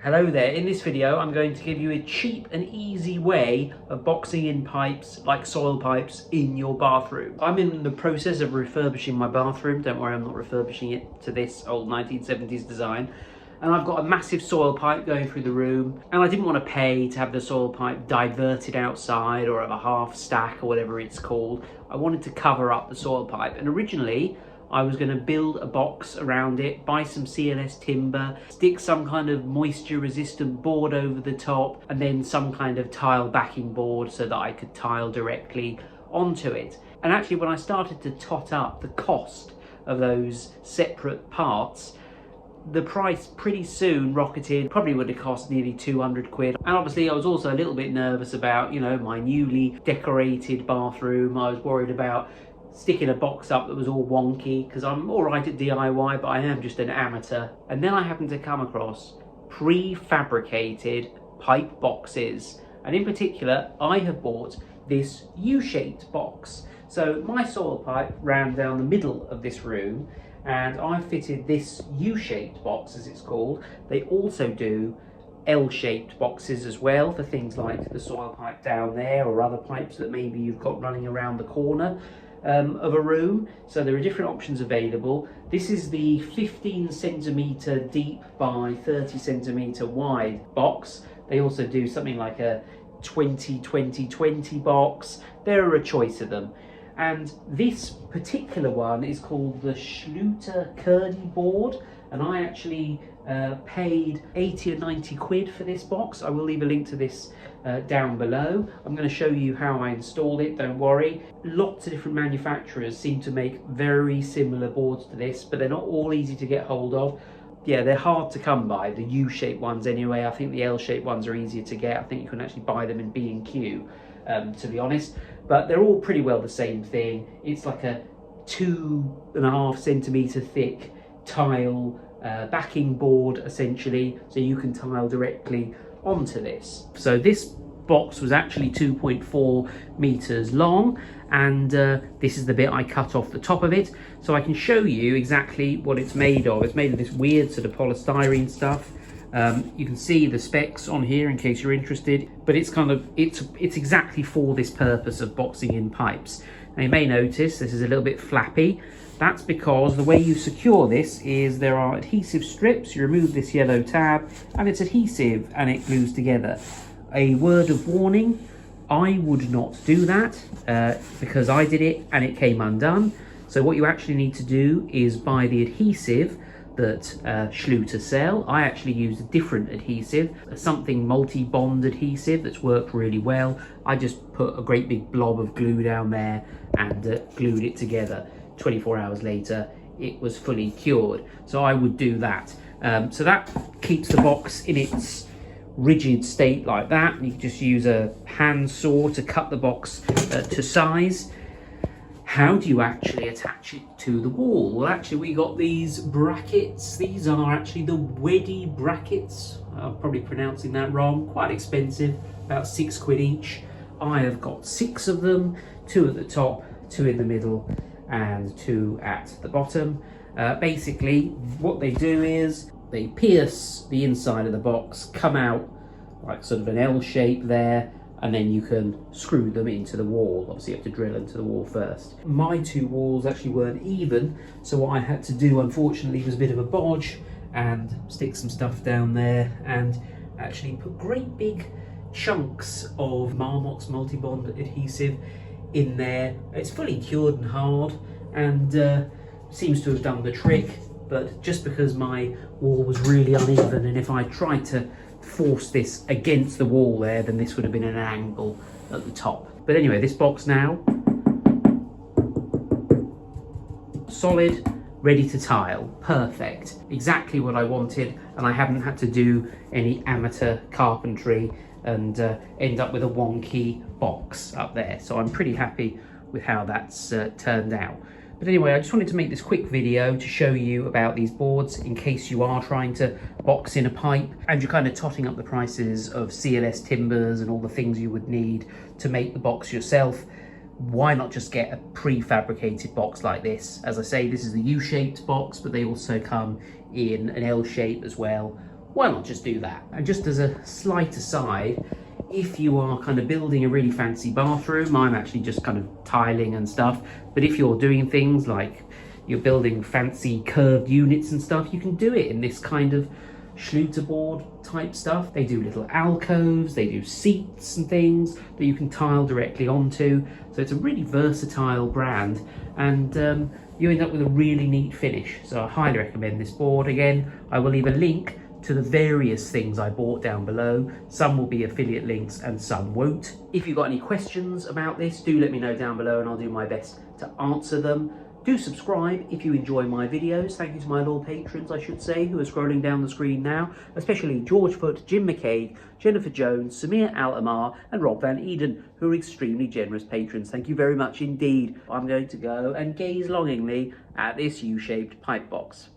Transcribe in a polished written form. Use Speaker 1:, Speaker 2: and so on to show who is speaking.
Speaker 1: Hello there, in this video I'm going to give you a cheap and easy way of boxing in pipes like soil pipes in your bathroom. I'm in the process of refurbishing my bathroom. Don't worry, I'm not refurbishing it to this old 1970s design. And I've got a massive soil pipe going through the room, and I didn't want to pay to have the soil pipe diverted outside or have a half stack or whatever it's called. I wanted to cover up the soil pipe, and originally I was going to build a box around it, buy some CLS timber, stick some kind of moisture resistant board over the top, and then some kind of tile backing board so that I could tile directly onto it. And actually when I started to tot up the cost of those separate parts, the price pretty soon rocketed. Probably would have cost nearly 200 quid. And obviously I was also a little bit nervous about, you know, my newly decorated bathroom. I was worried about sticking a box up that was all wonky, because I'm all right at DIY, but I am just an amateur. And then I happened to come across prefabricated pipe boxes. And in particular, I have bought this U-shaped box. So my soil pipe ran down the middle of this room, and I fitted this U-shaped box, as it's called. They also do L-shaped boxes as well for things like the soil pipe down there or other pipes that maybe you've got running around the corner of a room. So there are different options available. This is the 15 centimeter deep by 30 centimeter wide box. They also do something like a 20-20-20 box. There are a choice of them. And this particular one is called the Kerdi Board, and I actually paid 80 or 90 quid for this box. I will leave a link to this down below. I'm going to show you how I installed it, don't worry. Lots of different manufacturers seem to make very similar boards to this, but they're not all easy to get hold of. Yeah, they're hard to come by, the U-shaped ones anyway. I think the L-shaped ones are easier to get. I think you can actually buy them in B&Q, to be honest. But they're all pretty well the same thing. It's like a 2.5 centimeter thick tile backing board, essentially, so you can tile directly onto this. So this box was actually 2.4 meters long, and this is the bit I cut off the top of it, so I can show you exactly what it's made of. It's made of this weird sort of polystyrene stuff. You can see the specs on here in case you're interested, but it's exactly for this purpose of boxing in pipes. Now you may notice this is a little bit flappy. That's because the way you secure this is there are adhesive strips. You remove this yellow tab and it's adhesive and it glues together. A word of warning, I would not do that because I did it and it came undone. So what you actually need to do is buy the adhesive that Schluter sell. I actually used a different adhesive, something multi-bond adhesive that's worked really well. I just put a great big blob of glue down there and glued it together. 24 hours later it was fully cured, so I would do that. So that keeps the box in its rigid state like that. You can just use a hand saw to cut the box to size. How do you actually attach it to the wall? Well, actually we got these brackets. These are actually the Weddy brackets. I'm probably pronouncing that wrong. Quite expensive, about 6 quid each. I have got 6 of them, 2 at the top, 2 in the middle, and 2 at the bottom. Basically what they do is they pierce the inside of the box, come out like sort of an L shape there, and then you can screw them into the wall. Obviously you have to drill into the wall first. My 2 walls actually weren't even, so what I had to do unfortunately was a bit of a bodge and stick some stuff down there and actually put great big chunks of Marmox multi-bond adhesive in there. It's fully cured and hard and seems to have done the trick, but just because my wall was really uneven, and if I tried to force this against the wall there, then this would have been an angle at the top. But anyway, this box now solid, ready to tile. Perfect, exactly what I wanted, and I haven't had to do any amateur carpentry and end up with a wonky box up there. So I'm pretty happy with how that's turned out. But anyway, I just wanted to make this quick video to show you about these boards in case you are trying to box in a pipe and you're kind of totting up the prices of CLS timbers and all the things you would need to make the box yourself. Why not just get a prefabricated box like this? As I say, this is the U-shaped box, but they also come in an L shape as well, why not just do that? And just as a slight aside, if you are kind of building a really fancy bathroom, I'm actually just kind of tiling and stuff, but if you're doing things like you're building fancy curved units and stuff, you can do it in this kind of Tileable board type stuff. They do little alcoves, they do seats and things that you can tile directly onto. So it's a really versatile brand, and you end up with a really neat finish. So I highly recommend this board. Again, I will leave a link to the various things I bought down below. Some will be affiliate links and some won't. If you've got any questions about this, do let me know down below and I'll do my best to answer them. Do subscribe if you enjoy my videos. Thank you to my loyal patrons, I should say, who are scrolling down the screen now, especially George Foote, Jim McCaig, Jennifer Jones, Samir Al-Amar and Rob Van Eden, who are extremely generous patrons. Thank you very much indeed. I'm going to go and gaze longingly at this U-shaped pipe box.